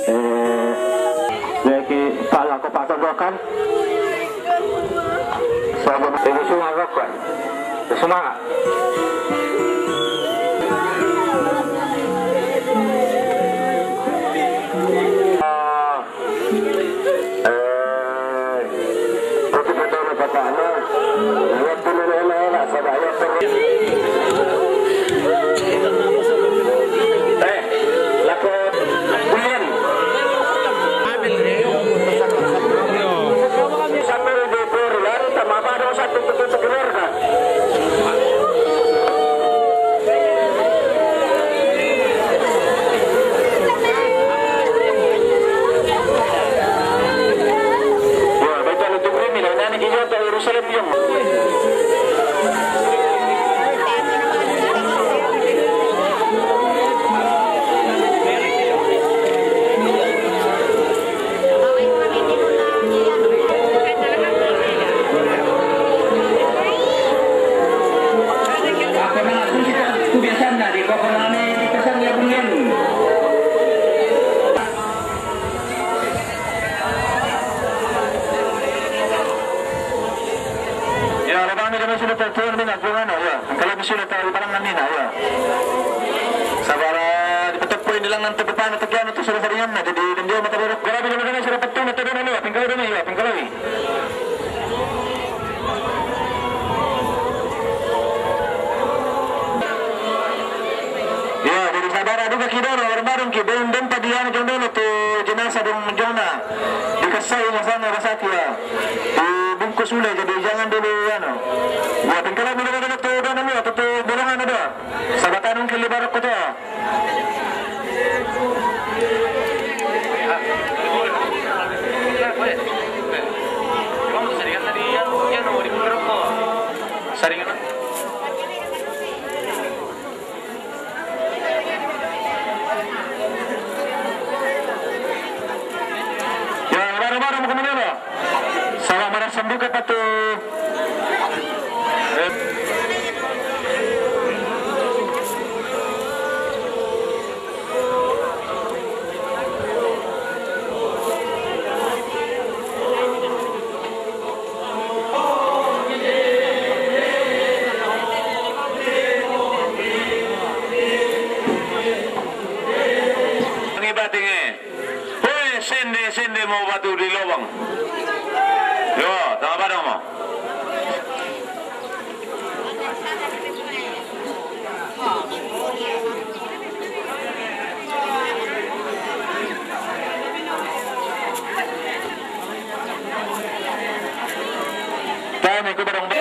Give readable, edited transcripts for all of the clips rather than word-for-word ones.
Lagi pala ko patundukan. Sabon ini sumaga ko. Sumaga. Sende mau batu di lubang. Yo, tak apa dong mau. Tayo may kubarang.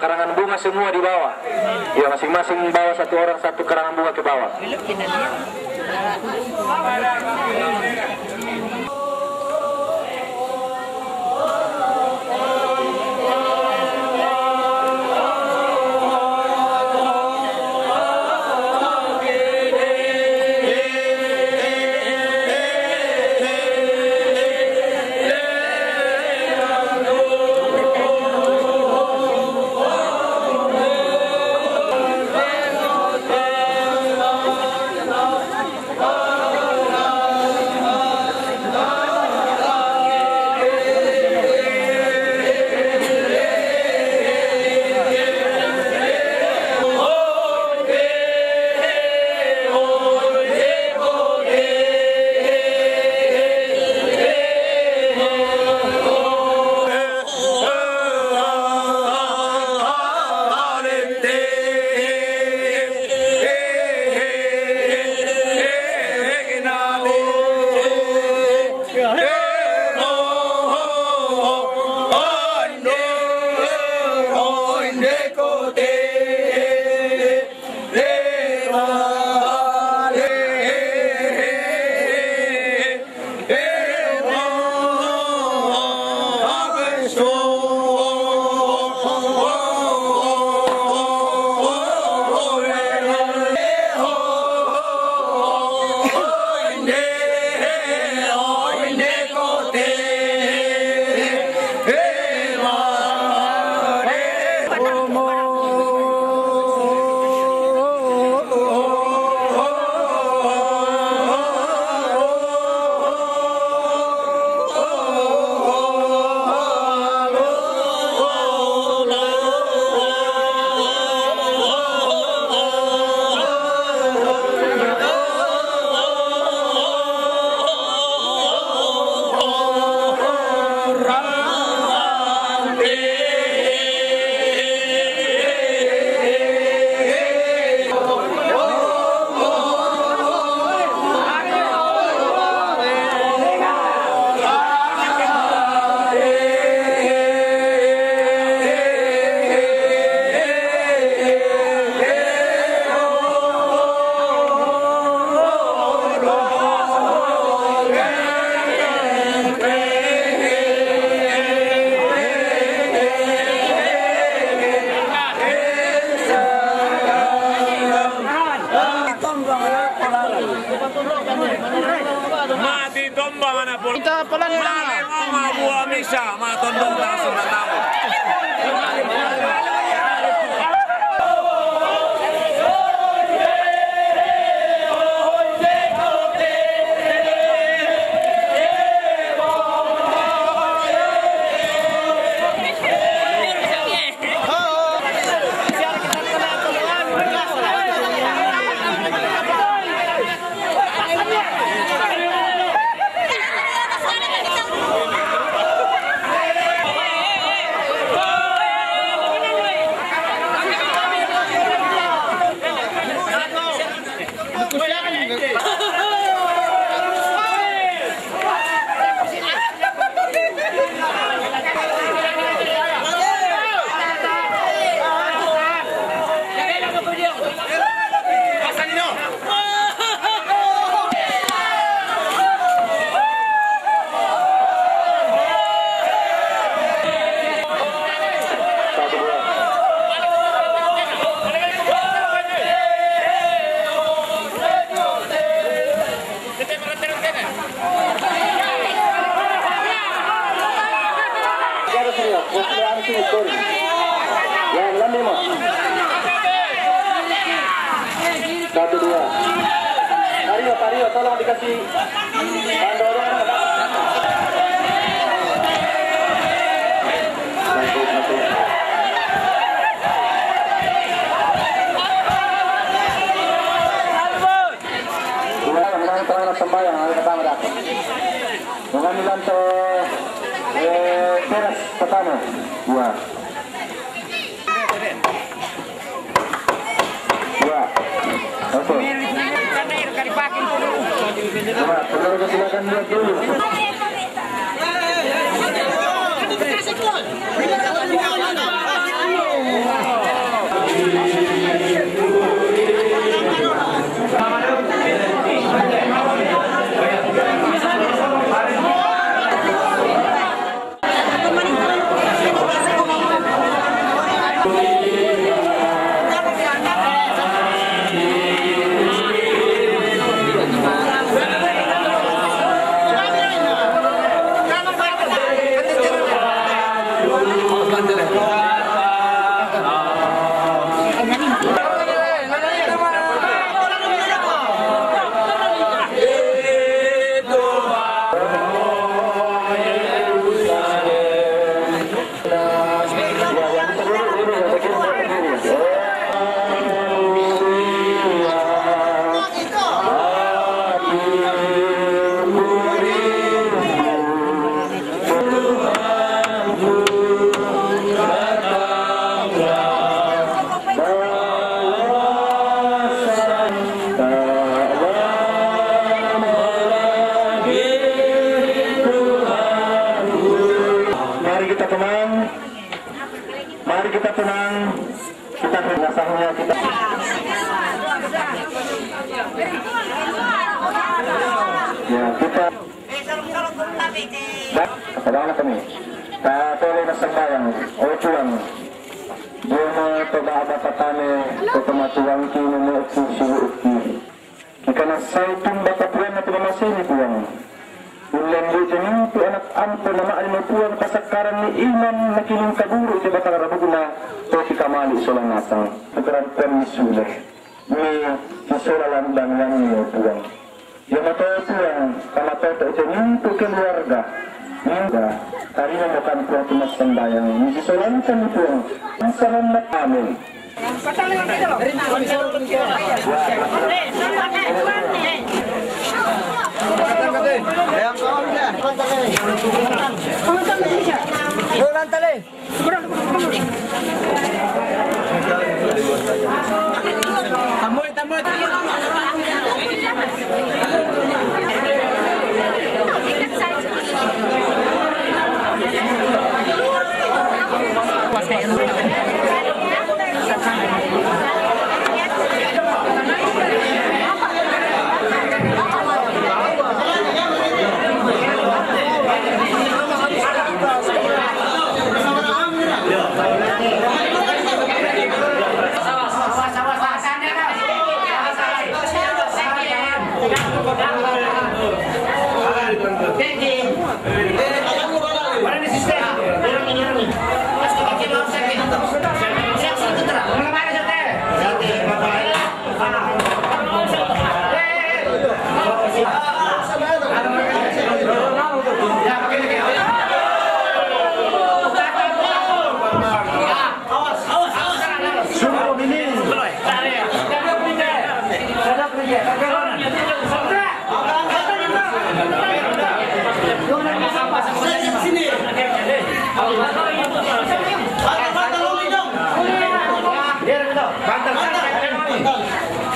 Karangan bunga semua di bawah. Ya, masing-masing bawa satu orang satu karangan bunga ke bawah. tombang anak pun. Kita pelan pelan. Mama buah misa, ma tondong langsung tamu. Satu dua. Tario, tolong dikasih bandoran. Sembahyang hari pertama dah. Mengambil untuk teras pertama. Dua. Oke. Saudara silakan lihat dulu. Mari kita tenang, kita bernasahnya kita. Ya kita. Kepada anak kami, tak boleh sembahyang, tuan. Dia coba batatane, kematuan kini mengukur suruhki. Karena saya tumba kepuan atau masih ni puan. Ulang jenis tu anak ampun nama alim puan pasakaran ni iman nakiling kaburu sa batang rabuguna to si kamali solang nasang pagkaran permisulah ni sisolalan dan yang ni puan yang matao puan kamatao to jenis tu keluarga hingga hari na makan puan tumas sembayang ni sisolan kan puan ang salamat amin.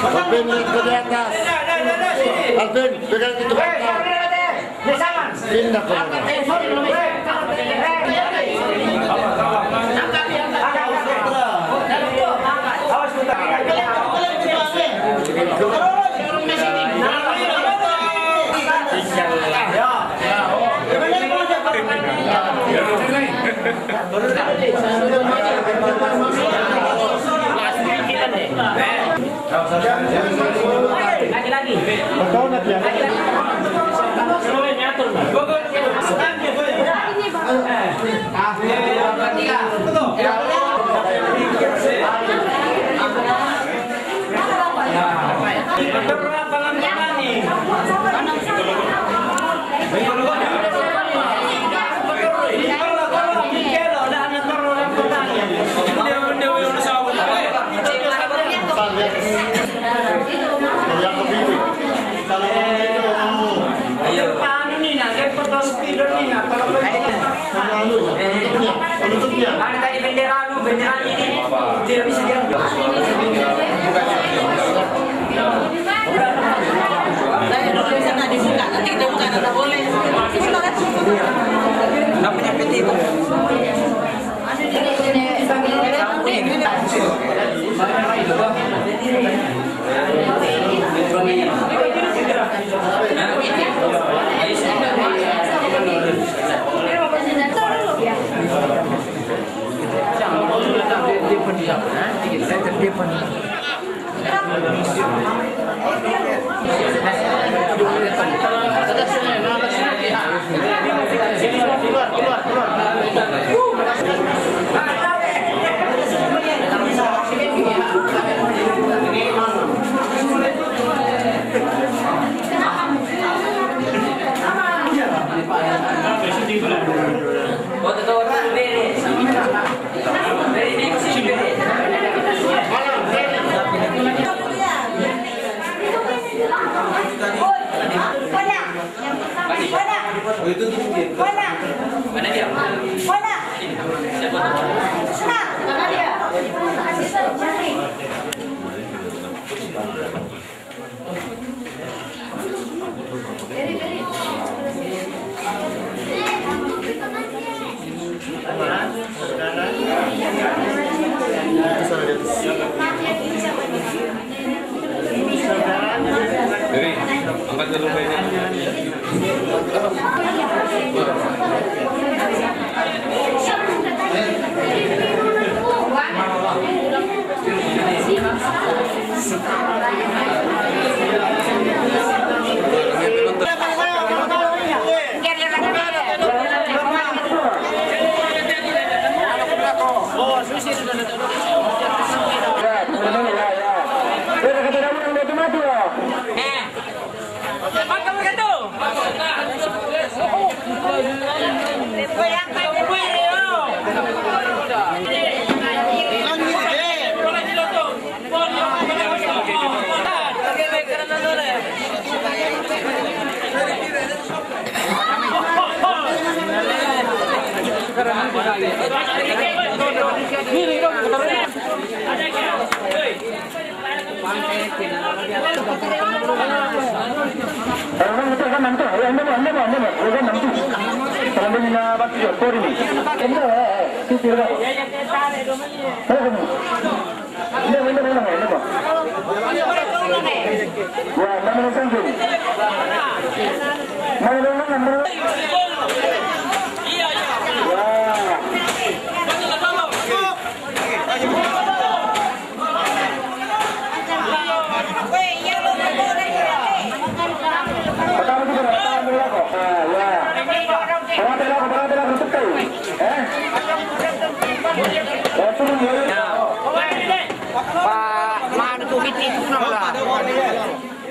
Alvin, ke di atas. Alvin, pegang itu bantal. Pindah ke mana? Lagi-lagi. Tadi bendera ini tidak bisa diambil. Nanti kita buka, tidak boleh. Nggak punya PT itu. Mana dia? Mana? Senang. Mana dia? Jadi, angkat dulu mainnya.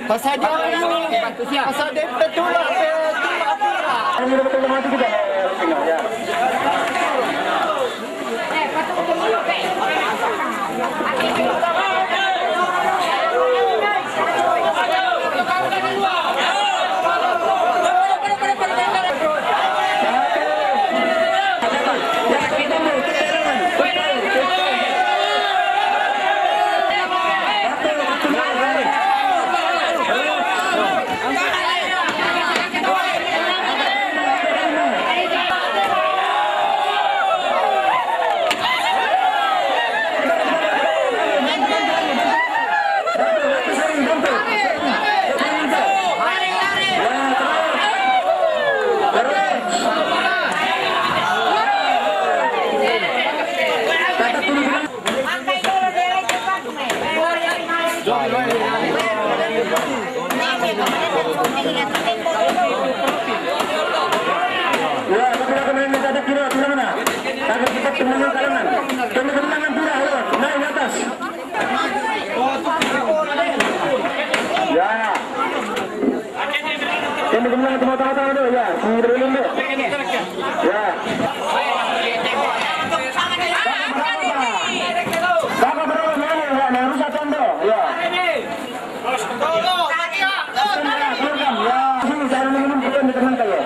Pasal dia pasal dia betul lah. Ini betul mati kita. Ya. kemenangan kalangan. Kemenangan pura, ayo, naik ke atas. Ya. Kemenangan tengah-tengah dulu, ya. Sendiri dulu. Ya. Kakak berapa mana? Ya, harus satu ando. Ya. Ya, sini cara minum kita di teman saya.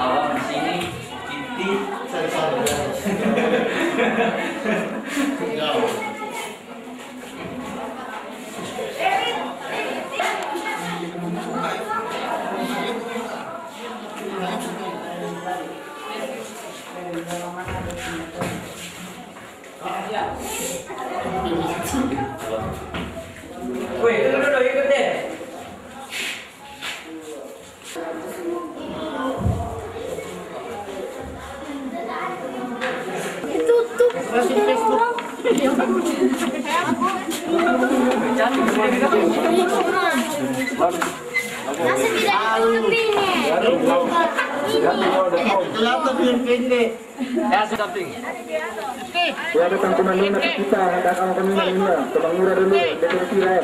Awam di sini, titik, Nasa tidak ini. Laptop yang pendek. Ya, sudah penting. Ya, datang ke mana kita, datang ke mana ini, ke Bang Mura dulu, dekorasi lain.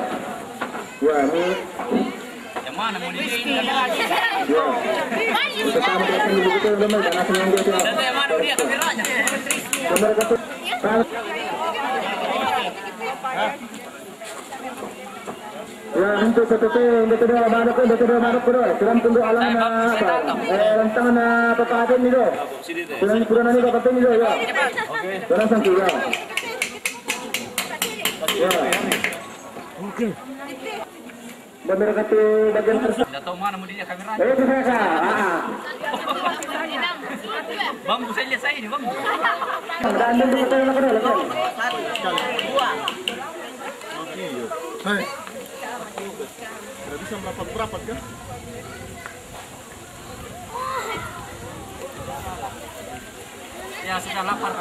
Ya, ini. Yang mana mau di Ya. Kita sama dengan dulu kita udah mau jangan senang dia siapa. yang mana dia kameranya? Kamera kata. Ya, untuk KTP, untuk kedua mana pun, kurang tunggu alam na apa? Rentang na papatin ni do. Kurang ni papatin ni do ya. Kurang sangki ya. Ya. Oke. Kamera kata bagian tersebut. Tidak tahu mana mau dia kameranya. Bisa ka. Bang, saya lihat saya ini, Bang. Dan dulu kita nak kena lepas. Hai. Tidak bisa merapat kan? Ya, sudah lapar.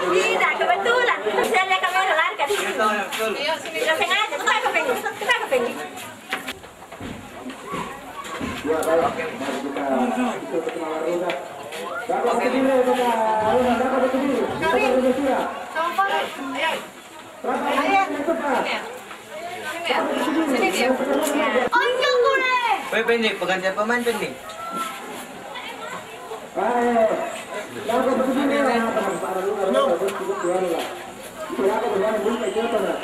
Tidak, kebetulan. Saya lihat kamera lari kan. Tidak sengaja. Kita ke pengen. Ya, baik. Mari kita ikut perkenalan Roda. Dapat berdiri, Roda. Roda, dapat berdiri. Dapat berdiri. Onyo kure. Pendek, penggantian pemain pendek. Ayo. Dapat berdiri. Silakan bermain dulu kayak gitu kan.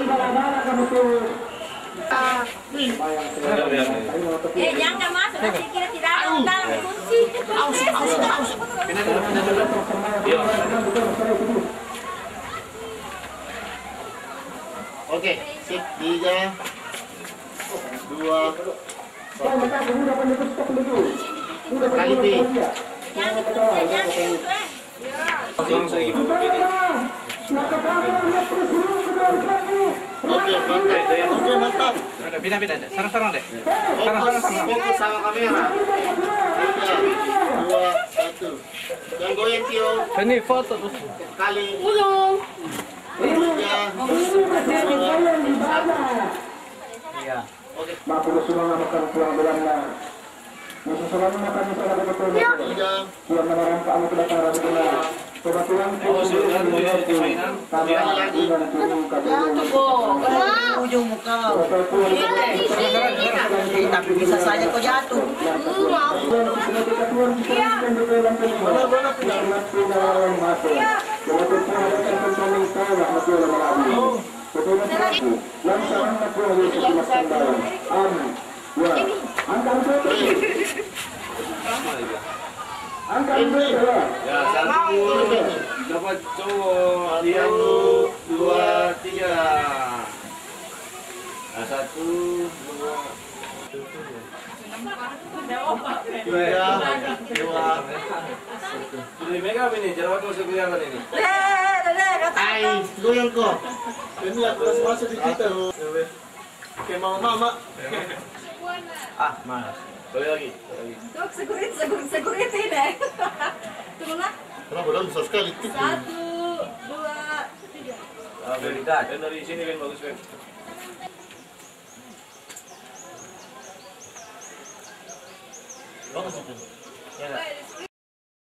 Bala-bala kamu tuh. Jangan masuk, nanti kira tidak ada dalam kunci. Oke, sip. 3, 2, kali B. Jangan ikut. Oke, mantap. Pindah-pindah deh. Sarang-sarang deh. Fokus sama kamera. 3, 2, 1. Yang goyang Tio. Ini foto tuh. Kali. Iya. Mapulo semua makan pulang belanda. Musuh selalu makan misalnya betul. 3, Yang melarang kamu kedatangan betul. Coba tulang. Ujung muka. Tapi bisa saja kau jatuh. ya 1 dapat cowok. 1, 2, 3. Nah, 1, 2, 3, 2. Sudah megang ini, jerawat masih kelihatan ini. Hai, goyang kok. Ini aku masuk di kita. Kayak mama. Mas. Boleh lagi. Dok, security deh. Turunlah. Kenapa dong susah sekali? 1, 2, 3. Veritas. Dan dari sini kan bagus kan. Bagus itu. Ya enggak?